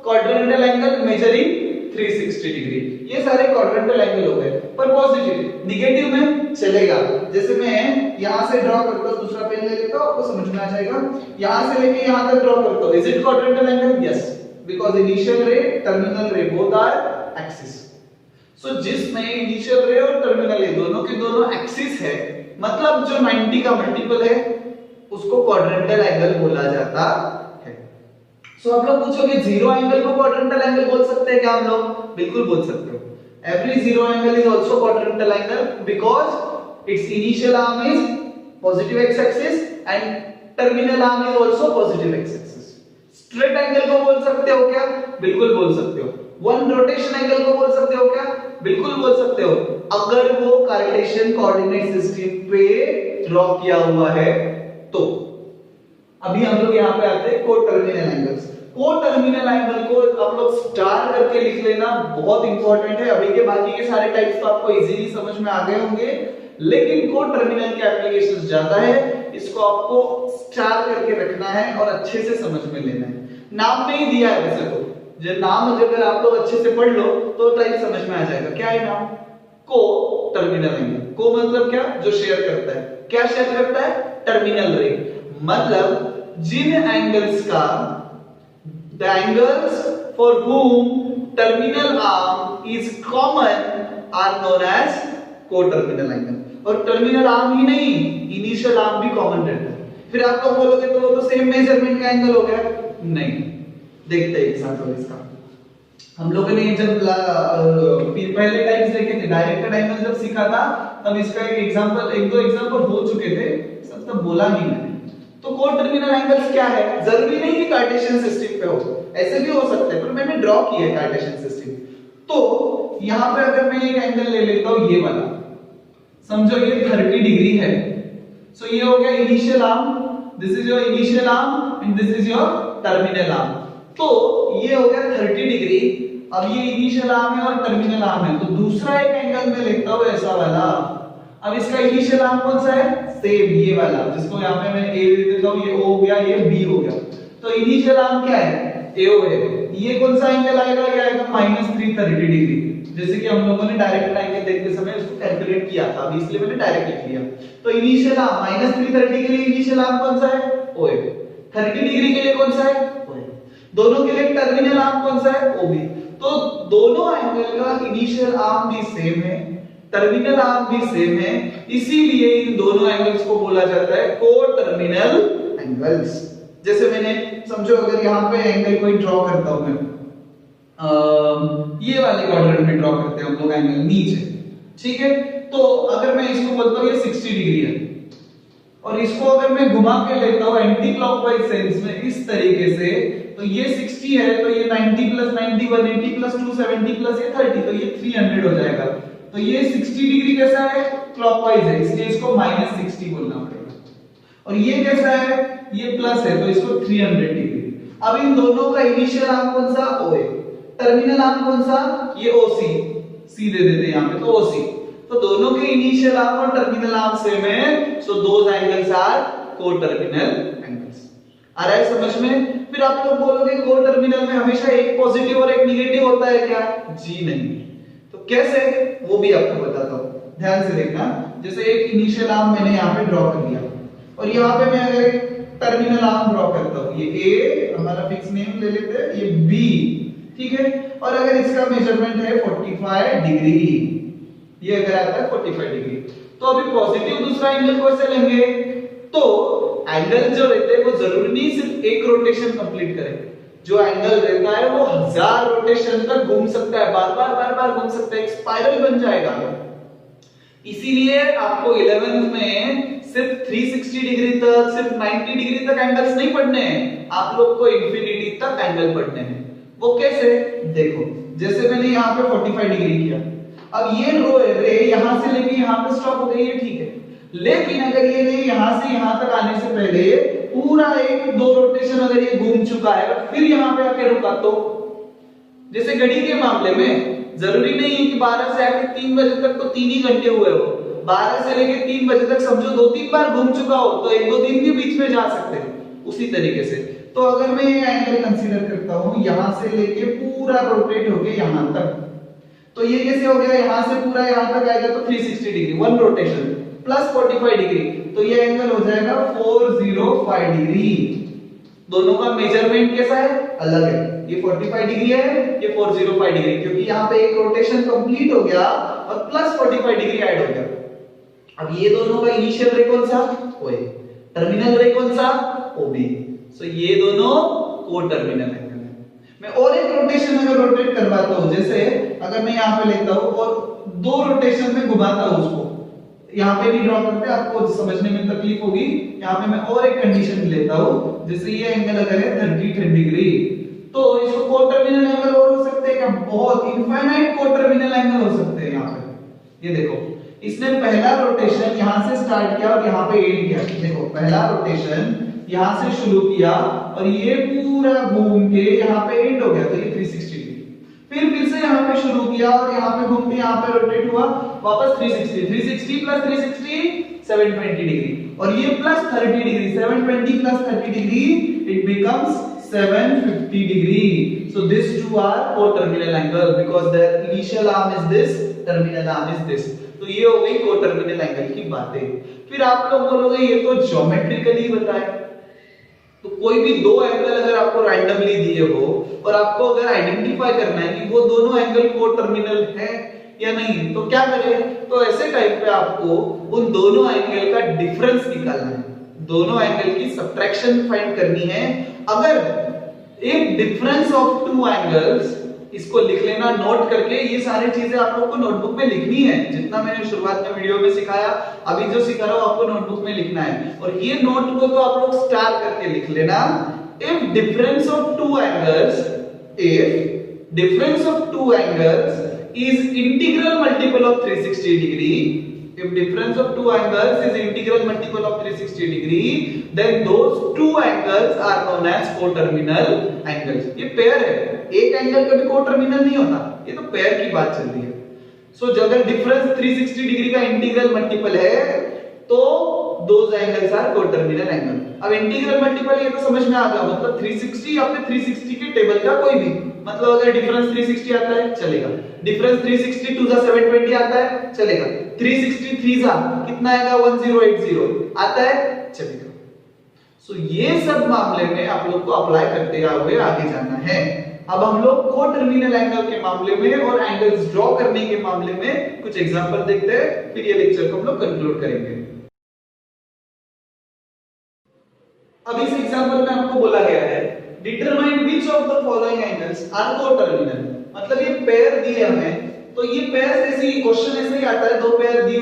क्वाड्रेंटल एंगल मेजरिंग 360 डिग्री। ये सारे क्वाड्रेंटल एंगल हो गए, पर पॉजिटिव। नेगेटिव में चलेगा, जैसे मैं यहां से ड्रॉ करता हूं, दूसरा पेन ले लेता हूं, आपको समझ में आ जाएगा। यहां से लेके यहां तक ड्रॉ करता हूं, is it quadrantal angle? Yes, because initial रे टर्मिनल रे बोथ आर एक्सिस। सो जिसमें इनिशियल रे और टर्मिनल रे दोनों के दोनों एक्सिस है, मतलब जो 90 का मल्टीपल है उसको क्वाड्रेंटल एंगल बोला जाता है। सो आप लोग पूछोगे जीरो एंगल को क्वाड्रेंटल एंगल बोल सकते हैं क्या हम लोग? बिल्कुल बोल सकते हो। Every zero angle is also quadrantal angle because its initial arm is positive x axis and terminal arm is also positive x axis. Straight angle को बोल सकते हो क्या? बिल्कुल बोल सकते हो। वन रोटेशन एंगल को बोल सकते हो क्या? बिल्कुल बोल सकते हो, अगर वो कार्टेशियन कोऑर्डिनेट सिस्टम पे ड्रॉ किया हुआ है तो। अभी हम लोग यहाँ पे आते हैं को टर्मिनल एंगल्स। को टर्मिनल एंगल को आप लोग स्टार करके लिख लेना, बहुत इंपॉर्टेंट है। अभी के बाकी के सारे टाइप्स तो आपको इजीली समझ में आ गए होंगे, लेकिन को टर्मिनल के एप्लीकेशंस ज्यादा है, इसको आपको स्टार करके रखना है और अच्छे से समझ में लेना है। नाम नहीं दिया है वैसे तो, जो नाम अगर आप लोग अच्छे से पढ़ लो तो टाइप समझ में आ जाएगा। क्या है नाम? को टर्मिनल एंगल। को मतलब क्या? जो शेयर करता है। क्या शेयर करता है? टर्मिनल रे। मतलब जिन एंगल्स का the angles for whom terminal arm is common are known as co-terminal angle। और टर्मिनल आर्म ही नहीं, इनिशियल आर्म भी कॉमन रहता है। फिर आप लोग बोलोगे तो वो तो सेम मेजरमेंट का एंगल हो गया। नहीं, देखते हैं एग्जांपल इसका। हम लोगों ने जब पहले टाइम्स देखे थे डायरेक्टेड एंगल जब सीखा था, तब इसका एक एग्जांपल, एक दो एग्जांपल हो चुके थे, सब तब बोला नहीं मैंने। तो को टर्मिनल एंगल्स क्या है? जरूरी नहीं कि कार्टेशियन सिस्टम पे हो, ऐसे भी हो सकते हैं, पर मैंने ड्रॉ किया है कार्टेशियन सिस्टम। तो यहां पे अगर मैं एक एंगल ले लेता हूं ये वाला, समझो ये 30 डिग्री है। सो ये हो गया initial arm, this is your initial arm and this is your terminal arm. तो ये हो गया 30 डिग्री। अब ये इनिशियल आर्म है और टर्मिनल आर्म है, तो दूसरा एक एंगल में लिखता हूं ऐसा वाला। अब इसका इनिशियल आर्म कौन सा है? सेम ये वाला, जिसको यहाँ पे मैं ए दे देता हूं, ये ओ हो गया, ये बी हो गया। तो इनिशियल आर्म क्या है? एओ है। ये कौन सा एंगल आएगा? ये आएगा -330 डिग्री, जैसे कि हम लोगों ने डायरेक्ट एंगल देखते समय उसको कैलकुलेट किया था, अभी इसलिए मैंने डायरेक्ट लिख लिया। तो इनिशियल आर्म -330 के लिए इनिशियल आर्म कौन सा है? ओए। 30 डिग्री के लिए कौन सा है? ओए। दोनों के लिए टर्मिनल आर्म कौन सा है? ओबी। तो दोनों एंगल का इनिशियल आर्म भी सेम है, टर्मिनल आर्म भी सेम है, इसीलिए इन दोनों एंगल्स को बोला जाता है को-टर्मिनल एंगल्स। जैसे मैंने समझो अगर यहाँ पे एंगल कोई ड्रॉ करता हूं मैं, ये वाले क्वाड्रेंट में ड्रॉ करते हैं हम लोग एंगल नीचे, ठीक है? तो अगर मैं इसको बोलता हूं ये 60 डिग्री है और इसको अगर मैं घुमा के लेता हूं एंटी क्लॉकवाइज सेंस में इस तरीके से, तो ये 60 है, तो ये 90 + 90 180 + 270 + ये 30, तो ये 300 हो जाएगा। तो ये 60 डिग्री कैसा है? क्लॉकवाइज है, इसलिए इसको -60 बोलना पड़ेगा। और ये कैसा है? ये प्लस है, तो इसको 300 डिग्री। अब इन दोनों का इनिशियल आर्म कौन सा? ओए। टर्मिनल आर्म कौन सा? ये ओसी। सी दे देते हैं यहां पे, तो ओसी। तो दोनों के इनिशियल आर्म और टर्मिनल आर्म सेम है, सो दोस एंगल्स आर को-टर्मिनल एंगल्स। आ रहा है समझ में? फिर आप लोग बोलोगे को-टर्मिनल में हमेशा एक पॉजिटिव और एक नेगेटिव होता है क्या? जी नहीं। तो कैसे? वो भी आपको बताता हूं, ध्यान से देखना। जैसे एक इनिशियल आर्म मैंने यहां पे ड्रॉ कर लिया और यहां पे मैं अगर एक टर्मिनल आर्म ड्रॉ करता हूं, ये ए हमारा फिक्स नेम ले लेते हैं, ये बी, ठीक है? और अगर इसका मेजरमेंट है 45 डिग्री, ये अगर आता है 45 डिग्री, तो अभी पॉजिटिव दूसरा एंगल कैसे लेंगे? तो एंगल जो रहते हैं वो जरूरी नहीं सिर्फ एक रोटेशन कंप्लीट करे, जो एंगल रहता है वो 1000 रोटेशन तक घूम सकता है, बार-बार घूम सकता है, एक स्पाइरल बन जाएगा। इसीलिए आपको 11th में सिर्फ 360 डिग्री तक, सिर्फ 90 डिग्री तक एंगल्स नहीं पढ़ने हैं, आप लोग को इंफिनिटी तक एंगल पढ़ने हैं। वो कैसे? देखो, जैसे मैंने यहाँ पे 45 डिग्री किया, अब ये रे यहां से लेके यहां पे स्टॉप हो गई है, ठीक है? लेकिन अगर ये रे यहां से यहां तक आने से पहले पूरा एक दो रोटेशन अगर ये घूम चुका है, फिर यहां पे आके रुका, तो जैसे घड़ी के मामले में जरूरी नहीं है कि 12 से आके 3 बजे तक तो 3 ही घंटे हुए हो, 12 से लेके 3 बजे तक समझो 2-3 बार घूम चुका हो, तो 1-2 दिन भी बीच में जा सकते हैं। उसी तरीके से तो अगर मैं ये एंगल कंसीडर करता हूं यहां से लेके पूरा रोटेट होके यहां तक, तो ये कैसे हो गया? यहां से पूरा यहां तक आएगा तो 360 degree, one rotation plus 45 degree, तो ये एंगल हो जाएगा 405 डिग्री। दोनों का मेजरमेंट कैसा है? अलग है, ये 45 डिग्री है, ये 405 डिग्री, क्योंकि यहाँ पे एक रोटेशन कंप्लीट हो गया और प्लस 45 डिग्री ऐड हो गया। अब ये दोनों का इनिशियल रे कौन सा? ओए। टर्मिनल रे कौन सा? ओबी। सो ये दोनों को-टर्मिनल एंगल है। मैं और एक रोटेशन अगर रोटेट करवाता हूं, जैसे अगर मैं यहाँ पे लेता हूं और 2 रोटेशन में घुमाता हूं उसको, यहाँ पे भी ड्रॉ करते हैं, आपको समझने में तकलीफ होगी। यहाँ पे मैं और एक कंडीशन लेता हूं, जैसे ये एंगल अगर है 30 डिग्री, तो इसको को-टर्मिनल एंगल और हो सकते हैं क्या? बहुत इनफाइनाइट को-टर्मिनल एंगल हो सकते हैं। यहाँ पे ये देखो, इसने पहला रोटेशन यहां से स्टार्ट किया और यहाँ पे एंड किया। देखो, पहला रोटेशन यहां से शुरू किया और ये पूरा घूम के यहाँ पे एंड हो गया, तो ये 360 डिग्री। फिर से यहाँ पे शुरू किया और यहाँ पे घूम के यहाँ पे रोटेट हुआ, वापस 360 + 360 720 डिग्री, और ये plus 30 degree, 720 + 30 degree, it becomes 750 degree. So these two are co-terminal angle because the initial arm is this, terminal arm is this. तो ये हो गई को-टर्मिनल एंगल की बातें। फिर आप लोग बोलोगे ये तो ज्योमेट्रिकली बताया, तो कोई भी दो एंगल अगर आपको रैंडमली दिए हो और आपको अगर आइडेंटिफाई करना है कि वो दोनों एंगल को-टर्मिनल है या नहीं, तो क्या करें? तो ऐसे टाइम पे आपको उन दोनों एंगल का डिफरेंस निकालना है, दोनों एंगल की सब्ट्रैक्शन फाइंड करनी है। अगर एक डिफरेंस ऑफ 2 एंगल्स, इसको लिख लेना नोट करके, ये सारी चीजें आप लोग को नोटबुक में लिखनी है, जितना मैंने शुरुआत में वीडियो में सिखाया, अभी जो सिखा रहा हूं आपको नोटबुक में लिखना है। और ये नोट को तो आप लोग स्टार करके लिख लेना। If difference of 2 angles, if difference of 2 angles is integral multiple of 360 degree, If difference of two angles is integral multiple of 360 degree, then those two angles are known as coterminal angles. ये पेयर है, एक एंगल कभी कोटर्मिनल नहीं होता, ये तो पेयर की बात चल रही है. सो जब अगर डिफरेंस 360 डिग्री का इंटीग्रल मल्टीपल है तो those angles are coterminal angle. अब इंटीग्रल मल्टीपल ये तो समझ में आ गया, मतलब 360 या फिर 360 के टेबल का कोई भी, मतलब अगर डिफरेंस 360 आता है चलेगा, डिफरेंस 360 2 720 आता है चलेगा, 360 3 कितना आएगा 1080 आता है चलेगा. सो ये सब मामले में आप लोग को अप्लाई करते हुए आगे जाना है. अब हम लोग कोटर्मिनल एंगल के मामले में और एंगल्स ड्रॉ करने के मामले में कुछ एग्जांपल देखते हैं, फिर ये लेक्चर को हम लोग कंक्लूड करेंगे. अब इस एग्जांपल में आपको बोला गया है determine which of the following angles are coterminal. मतलब ये पेयर दिए हमें, तो ये पेयर ऐसे ही क्वेश्चन ऐसे ही आता है, दो पेयर दी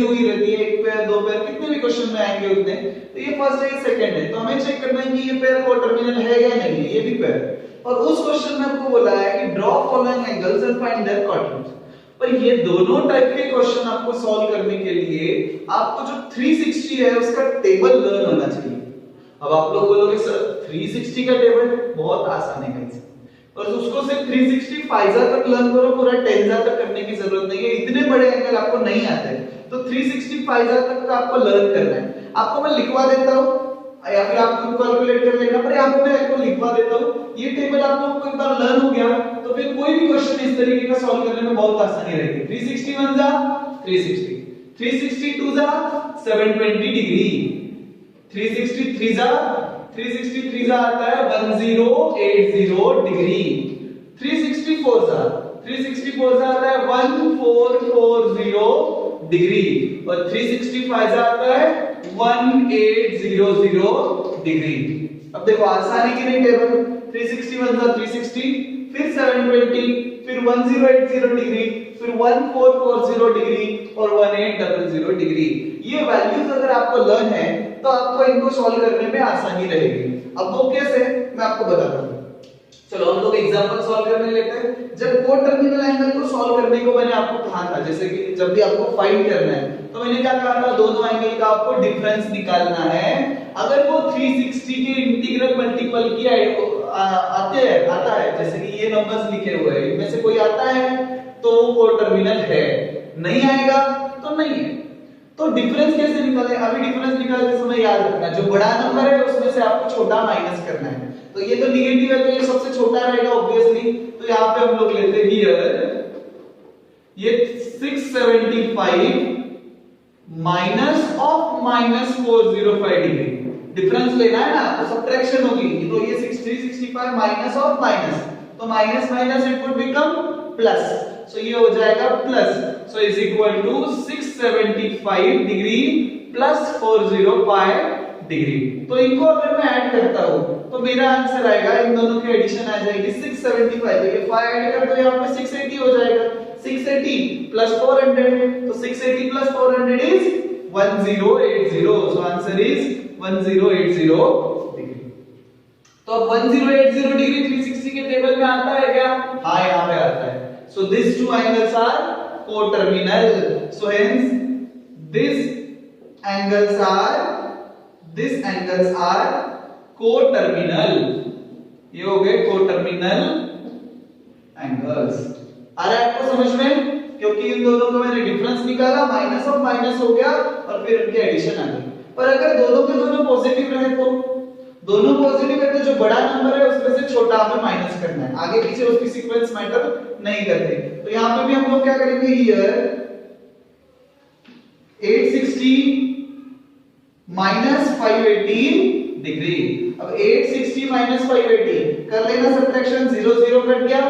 हुई रहती है, एक पेयर दो पेयर कितने भी क्वेश्चन में आएंगे उतने. तो ये फर्स्ट है ये सेकंड है, तो हमें चेक करना है कि ये पेयर कोटर्मिनल है या नहीं है, ये भी पेयर. और उस क्वेश्चन में आपको बोला है कि draw following angles and find their coterms. पर ये दोनों टाइप के क्वेश्चन आपको सॉल्व करने के लिए आपको जो 360 है उसका टेबल लर्न होना चाहिए. अब आप लोग बोलोगे सर 360 का टेबल बहुत आसान है गाइस, और उसको सिर्फ 360 फाइजा तक लर्न करो, पूरा टेंजा तक करने की जरूरत नहीं है, इतने बड़े एंगल आपको नहीं आते. तो 360 फाइजा तक का आपको लर्न करना है. आपको मैं लिखवा देता हूं या फिर आप खुद कैलकुलेट कर लेना, पर यहां पे मैं आपको लिखवा देता हूं. ये टेबल आप लोगों को एक बार लर्न हो गया तो फिर कोई भी क्वेश्चन इस तरीके का सॉल्व करने में बहुत आसानी रहेगी. 360 1 जा 360, 360 2 जा 720 डिग्री, 363 जा 363 जा आता है 1080 डिग्री, 364 जा आता है 1440 डिग्री, और 365 जा आता है 1800 डिग्री. अब देखो आसानी की नहीं टेबल, 361 जा 360, फिर 720, फिर 1080 डिग्री, फिर 1440 डिग्री और 1800 डिग्री. ये वैल्यूज अगर आपको लर्न है तो आपको इनको सॉल्व करने में आसानी रहेगी. अब वो कैसे मैं आपको बताता हूं. चलो हम लोग एग्जांपल सॉल्व करने लेते हैं. जब कोटर्मिनल एंगल को सॉल्व करने को मैंने आपको कहा था, जैसे कि जब भी आपको फाइंड करना है तो मैंने क्या कहा था, दोनों एंगल का आपको डिफरेंस निकालना है. अगर वो 360 के इंटीग्रल मल्टीपल की आता है, जैसे कि ये नंबर्स लिखे हुए हैं, इनमें से कोई आता है तो वो कोटर्मिनल है, नहीं आएगा तो नहीं है. तो डिफरेंस कैसे निकालें? अभी डिफरेंस निकालते समय याद रखना, जो बड़ा नंबर है उसमें से आपको छोटा माइनस करना है. तो ये तो नेगेटिव है तो ये सबसे छोटा रहेगा ऑब्वियसली. तो यहाँ पे हम लोग लेते हैं ये 675 माइनस ऑफ -405 डिग्री. डिफरेंस लेना है ना, तो सब्ट्रैक्शन होगी. तो ये 365 माइनस ऑफ माइनस, तो minus minus it would become plus. So ये हो जाएगा plus, so is equal to 675 degree plus 405 degree. तो इनको अगर मैं ऐड करता हूं तो मेरा आंसर आएगा, इन दोनों की एडिशन आ जाएगी 675. तो ये 5 ऐड कर दो, यहाँ पे 680 हो जाएगा. 680 प्लस 400, तो 680 plus 400 is 1080. So answer is 1080 degree. तो अब 1080 डिग्री 360 के टेबल में आता है क्या? हाँ यहाँ पे आता है. So these two angles are coterminal. So hence these angles are coterminal. ये हो गए coterminal angles. आ रहा है आपको समझ में? क्योंकि इन दोनों का मैंने डिफरेंस निकाला, माइनस ऑफ माइनस हो गया और फिर उनकी एडिशन आ गई. पर अगर दोनों के दोनों पॉजिटिव रहे तो दोनों पॉजिटिव है तो जो बड़ा नंबर है उसमें से छोटा हमें माइनस करना है. आगे पीछे उसकी सीक्वेंस मैटर नहीं करते. तो यहाँ पे भी हम लोग क्या करेंगे, हियर 860 माइनस 580 डिग्री. अब 860 माइनस 580 कर लेना सब्ट्रैक्शन, 0 0 कट गया.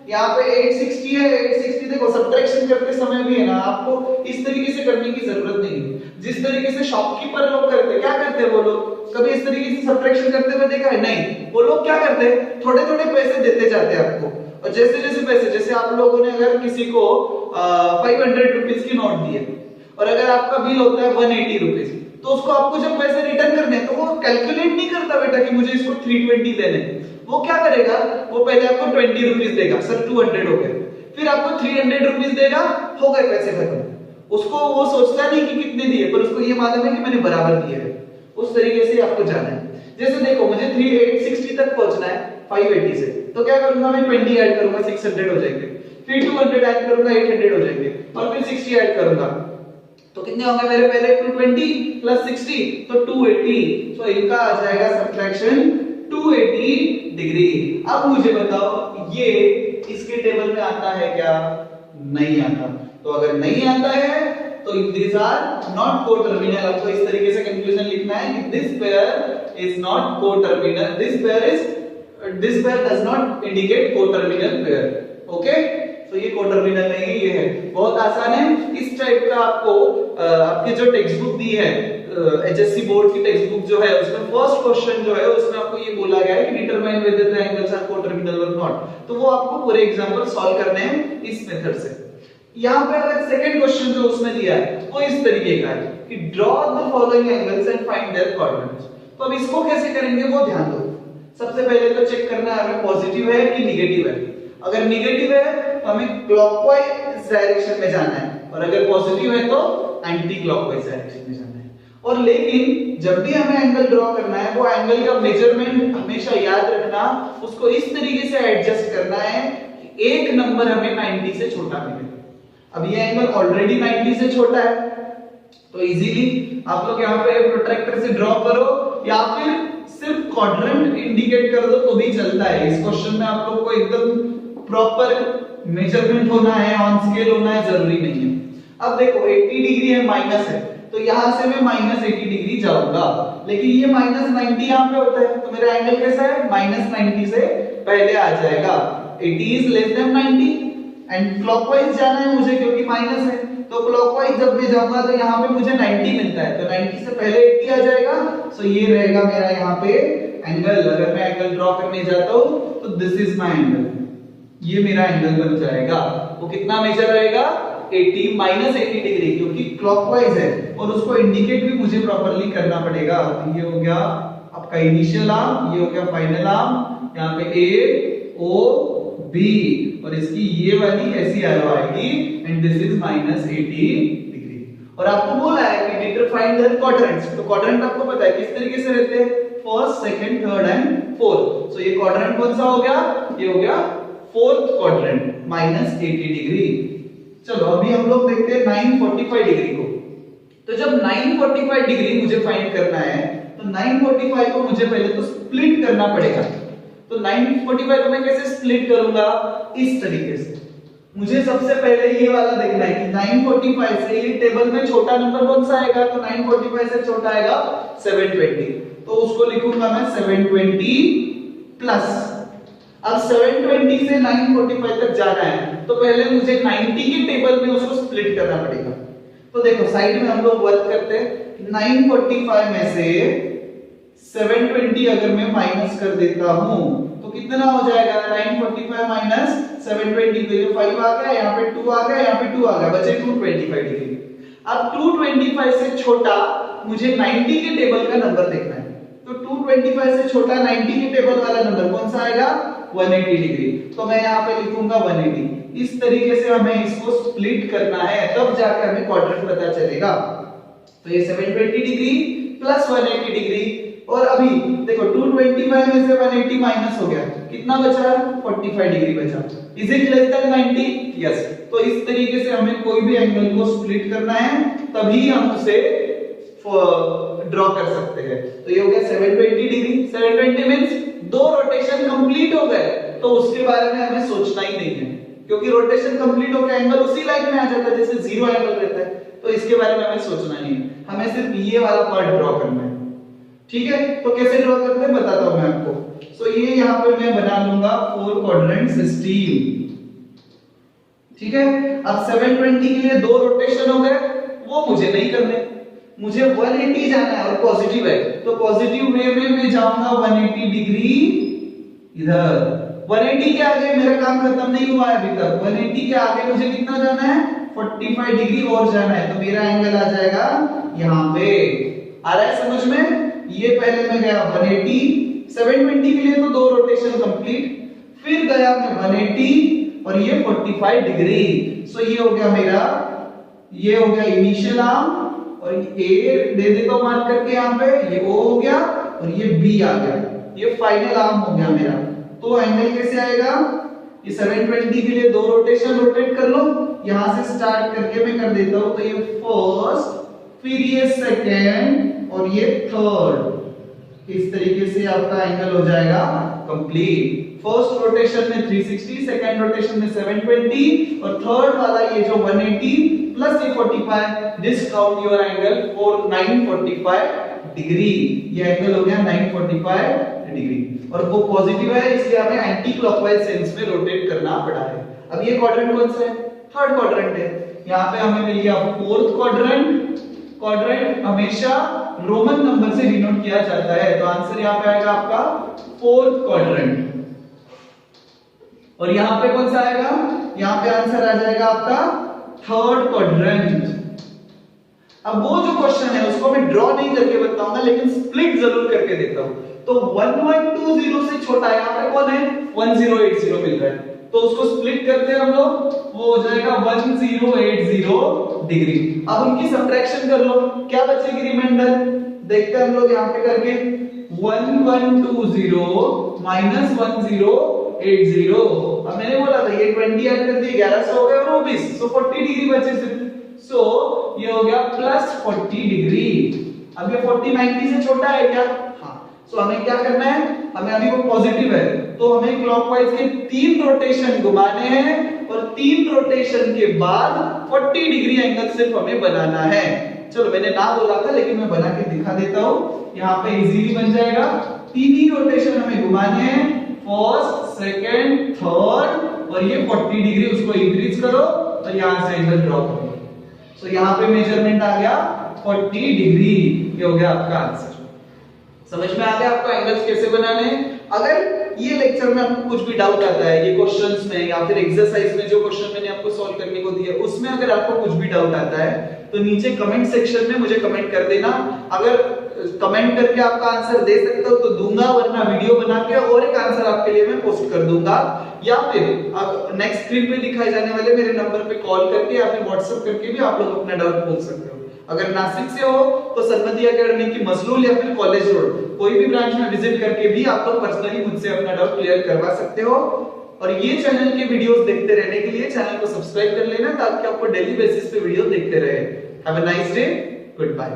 यहाँ पे 860 है, 860 देखो सब्ट्रैक्शन करते समय भी है ना, आपको इस तरीके से करने की जरूरत नहीं है. जिस तरीके से शॉपकीपर लोग करते हैं, क्या करते हैं वो लोग, कभी इस तरीके से सब्ट्रैक्शन करते हुए देखा है? नहीं. वो लोग क्या करते हैं, थोड़े थोड़े पैसे देते जाते हैं आपको, और जैसे जैसे पैसे, जैसे आप लोगों ने अगर किसी को 500 रुपीस की नोट दी है और अगर आपका बिल होता है 180 रुपीस, तो उसको आपको जब पैसे रिटर्न करने हैं तो वो कैलकुलेट नहीं करता बेटा कि मुझे इसको 320 देने. वो क्या करेगा, वो पहले आपको 20 रुपीस देगा, सर 200 हो गए. फिर आपको 300 रुपीस देगा, हो गए पैसे खत्म. उसको वो सोचता नहीं कि कितने दिए, पर उसको ये मालूम है कि मैंने बराबर दिए हैं। उस तरीके से आपको जाना है। जैसे देखो मुझे 860 तक पहुंचना है 580 से, तो क्या करूंगा मैं 20 ऐड करूंगा 600 हो जाएंगे, फिर 200 ऐड करूंगा 800 हो जाएंगे, और फिर 60 ऐड करूंगा तो कितने होंगे मेरे पहले 220 प्लस 60 तो 280। सो इनका आ जाएगा सब्ट्रैक्शन 280 डिग्री। अब मुझे बताओ ये इसके टेबल में आता है क्या? नहीं आता। तो अगर नहीं आता है तो these are not coterminal। आपको इस तरीके से कंक्लूजन लिखना है कि this pair is not coterminal, this pair does not indicate coterminal pair। Okay, तो ये कोटर्मिनल नहीं है, ये है। बहुत आसान है। इस टाइप का आपको आपकी जो टेक्स्ट बुक दी है एचएससी बोर्ड की टेक्स्ट बुक जो है उसमें फर्स्ट क्वेश्चन जो है उसमें आपको ये बोला गया है कि determine whether the angles are coterminal और नॉट, तो वो आपको पूरे एग्जांपल सॉल्व करने हैं इस मेथड से। यहाँ पे अगर सेकंड क्वेश्चन जो उसमें दिया है वो इस तरीके का है कि draw the following angles and find their coordinates. तो अब इसको कैसे करेंगे वो ध्यान दो। सबसे पहले तो चेक करना है हमें पॉजिटिव है कि नेगेटिव है। अगर नेगेटिव है तो हमें क्लॉकवाइज डायरेक्शन में जाना है, और अगर पॉजिटिव है तो एंटी क्लॉकवाइज डायरेक्शन में जाना है। और लेकिन जब भी हमें एंगल ड्रॉ करना है वो एंगल का मेजरमेंट हमेशा याद रखना, उसको इस तरीके से एडजस्ट करना है कि एक नंबर हमें 90 से छोटा मिले। अब ये एंगल ऑलरेडी 90 से छोटा है तो इजीली आप लोग यहाँ पे प्रोट्रैक्टर से ड्रॉ करो या फिर सिर्फ क्वाड्रेंट इंडिकेट कर दो तो भी चलता है। इस क्वेश्चन में आप लोग को एकदम प्रॉपर मेजरमेंट होना है, ऑन स्केल होना है, जरूरी नहीं है। अब देखो 80 डिग्री है, माइनस है, तो यहां से मैं माइनस 80 डिग्री जाऊंगा, लेकिन ये माइनस 90 यहाँ पे होता है तो मेरा एंगल कैसा है? माइनस 90 से पहले आ जाएगा। 80 is less than 90 and clockwise जाना है मुझे क्योंकि माइनस है, तो क्लॉकवाइज जब मैं जाऊंगा तो यहाँ पे मुझे 90 मिलता है, तो 90 से पहले 80 आ जाएगा। सो ये रहेगा मेरा यहाँ पे एंगल। अगर मैं एंगल ड्रॉ करने जाता हूँ तो दिस इज माय एंगल, ये मेरा एंगल बन जाएगा। वो कितना मेजर रहेगा? 80 माइनस 80 डिग्री, क्योंकि क्लॉकवाइज है और उसको इंडिकेट भी मुझे प्रॉपर्ली करना पड़ेगा। तो ये हो गया आपका इनिशियल आर्म, ये हो गया फाइनल आर्म, यहाँ पे ए ओ बी, और इसकी ये वाली ऐसी एरो आएगी and this is minus 80 degree. और आपको बोला है कि डिटरमाइन द क्वाड्रेंट्स, तो क्वाड्रेंट आपको पता है किस तरीके से रहते हैं? First, second, third and fourth. So ये क्वाड्रेंट कौन सा हो गया? ये हो गया फोर्थ क्वाड्रेंट, माइनस 80 डिग्री। चलो अभी हम लोग देखते हैं 945 डिग्री को। तो जब 945 डिग्री मुझे फाइंड करना है तो 945 को मुझे पहले तो स्प्लिट करना पड़ेगा। तो 945 को मैं कैसे स्प्लिट करूंगा? इस तरीके से। मुझे सबसे पहले ये वाला देखना है कि 945 से ये टेबल में छोटा नंबर कौन सा आएगा? तो 945 से छोटा आएगा 720, तो उसको लिखूंगा मैं 720 प्लस। अब 720 से 945 तक जाना है तो पहले मुझे 90 के टेबल में उसको स्प्लिट करना पड़ेगा। तो देखो साइड में हम लोग वर्क करते हैं। 945 में से 720 अगर मैं माइनस कर देता हूं तो कितना हो जाएगा? 945 माइनस 720, तो ये 5 आ गया, यहाँ पे 2 आ गया, यहाँ पे 2 आ गया, बचे 225 डिग्री। अब 225 से छोटा मुझे 90 के टेबल का नंबर देखना है, तो 225 से छोटा 90 के टेबल वाला नंबर कौन सा आएगा? 180 डिग्री। तो मैं यहाँ पे लिखूंगा 180। इस तरीके से हमें इसको स्प्लिट करना है, तब जाकर हमें क्वाड्रेंट पता चलेगा। तो ये 720 डिग्री प्लस 180 डिग्री, और अभी देखो 225 में से 180 माइनस हो गया, कितना बचा? 45 डिग्री बचा। Is it less than 90? Yes. तो इस तरीके से हमें कोई भी एंगल को स्प्लिट करना है, तभी हम उसे ड्रॉ कर सकते हैं। तो ये हो गया 720 डिग्री। 720 मींस 2 रोटेशन कंप्लीट हो गए, तो उसके बारे में हमें सोचना ही नहीं है, क्योंकि रोटेशन कंप्लीट होकर एंगल उसी लाइन में आ जाता है जैसे 0 एंगल रहता है, तो इसके बारे में हमें सोचना नहीं है, हमें सिर्फ ये वाला पार्ट ड्रॉ करना है। ठीक है, तो कैसे ड्रॉ करते हैं बताता हूं मैं आपको। सो ये यहाँ पे मैं बना लूंगा 4 क्वाड्रेंट सिस्टम। ठीक है, अब 720 के लिए 2 रोटेशन हो गए, वो मुझे नहीं करने, मुझे 180 जाना है और पॉजिटिव है, तो पॉजिटिव वे में मैं जाऊंगा 180 डिग्री इधर। 180 के आगे मेरा काम खत्म नहीं हुआ है अभी तक। 180 के आगे मुझे कितना जाना है? 45 डिग्री और जाना है, तो मेरा एंगल आ जाएगा यहाँ पे। आ रहा है समझ में? ये पहले मैं गया 180, 720 के लिए तो 2 रोटेशन कंप्लीट, फिर गया मैं 180 और ये 45 डिग्री। सो ये हो गया मेरा ये हो गया इनिशियल आर्म, और ए दे देता हूं मार्क करके यहाँ पे, ये ओ हो गया और ये बी आ गया, ये फाइनल आर्म हो गया मेरा। तो एंगल कैसे आएगा, ये 720 के लिए दो रोटेशन रोटेट कर लो, यहां से स्टार्ट करके मैं कर देता हूं, तो ये फर्स्ट, फिर ये सेकंड और ये थर्ड, इस तरीके से आपका एंगल हो जाएगा कंप्लीट। फर्स्ट रोटेशन में 360, सेकंड रोटेशन में 720 और थर्ड वाला ये जो 180 प्लस ये 45, this count your angle for 945 degree. ये एंगल हो गया 945 डिग्री, और वो पॉजिटिव है इसलिए हमें एंटी क्लॉकवाइज सेंस में रोटेट करना पड़ा है। अब ये क्वाड्रेंट कौन सा है, थर्ड क्वाड्रेंट है। यहाँ पे हमें मिल गया फोर्थ क्वाड्रेंट। क्वाड्रेंट हमेशा रोमन नंबर से डिनोट किया जाता है, तो आंसर यहाँ पे आएगा आपका फोर्थ क्वाड्रेंट। और यहाँ पे कौन सा आएगा, यहाँ पे आंसर आ जाएगा आपका थर्ड क्वाड्रेंट। अब वो जो क्वेश्चन है उसको मैं ड्रॉ नहीं करके बताऊंगा, लेकिन स्प्लिट जरूर करके देता हूं। तो 1120 से छोटा यहाँ पे कौन है, 1080 मिल रहा है, तो उसको स्प्लिट करते हैं हम लोग, वो हो जाएगा 1080 डिग्री। अब उनकी सब्ट्रैक्शन कर लो, क्या बचेगी रिमाइंडर, देखते हैं हम लोग यहाँ पे करके, 1120 माइनस 1080। अब मैंने बोला था ये 20 ऐड कर दिए 1100 हो गए और वो 20, सो 40 डिग्री बचे सिर्फ। सो ये हो गया प्लस 40 डिग्री। अब ये 40 90 से छोटा है क्या, हाँ, सो हमें क्या करना है, हमें अभी वो पॉजिटिव है तो हमें क्लॉकवाइज के 3 रोटेशन घुमाने हैं, और 3 रोटेशन के बाद 40 डिग्री एंगल सिर्फ हमें बनाना है। चलो मैंने ना बोला था लेकिन मैं बना के दिखा देता हूं, यहाँ पे इजीली बन जाएगा। 3 ही रोटेशन हमें घुमाने हैं, फर्स्ट, सेकंड, थर्ड, और ये 40 डिग्री उसको इंक्रीज करो और यहां से एंगल ड्रॉ करो। सो यहाँ पे मेजरमेंट आ गया 40 डिग्री, ये हो गया आपका आंसर। समझ में आ गया आपको एंगल्स कैसे बनाने हैं। अगर ये लेक्चर में आपको कुछ भी डाउट आता है, ये क्वेश्चंस में या फिर एक्सरसाइज में जो क्वेश्चन मैंने आपको सॉल्व करने को दिया उसमें अगर आपको कुछ भी डाउट आता है तो नीचे कमेंट सेक्शन में मुझे कमेंट कर देना। अगर कमेंट करके आपका आंसर दे सकते हो तो दूंगा, वरना वीडियो बना के और एक आंसर आपके लिए मैं पोस्ट कर दूंगा, या फिर नेक्स्ट स्क्रीन पे दिखाए जाने वाले मेरे नंबर पे कॉल करके या फिर व्हाट्सएप करके भी आप लोग अपना डाउट पूछ सकते हो। अगर नासिक से हो तो सन्मति एकेडमी की मसलूल या फिर कॉलेज रोड कोई भी ब्रांच में विजिट करके भी आप लोग पर्सनली मुझसे अपना डाउट क्लियर करवा सकते हो। और ये चैनल के वीडियोस देखते रहने के लिए चैनल को सब्सक्राइब कर लेना, ताकि आपको डेली बेसिस पे वीडियो देखते रहे। Have a nice day, good bye.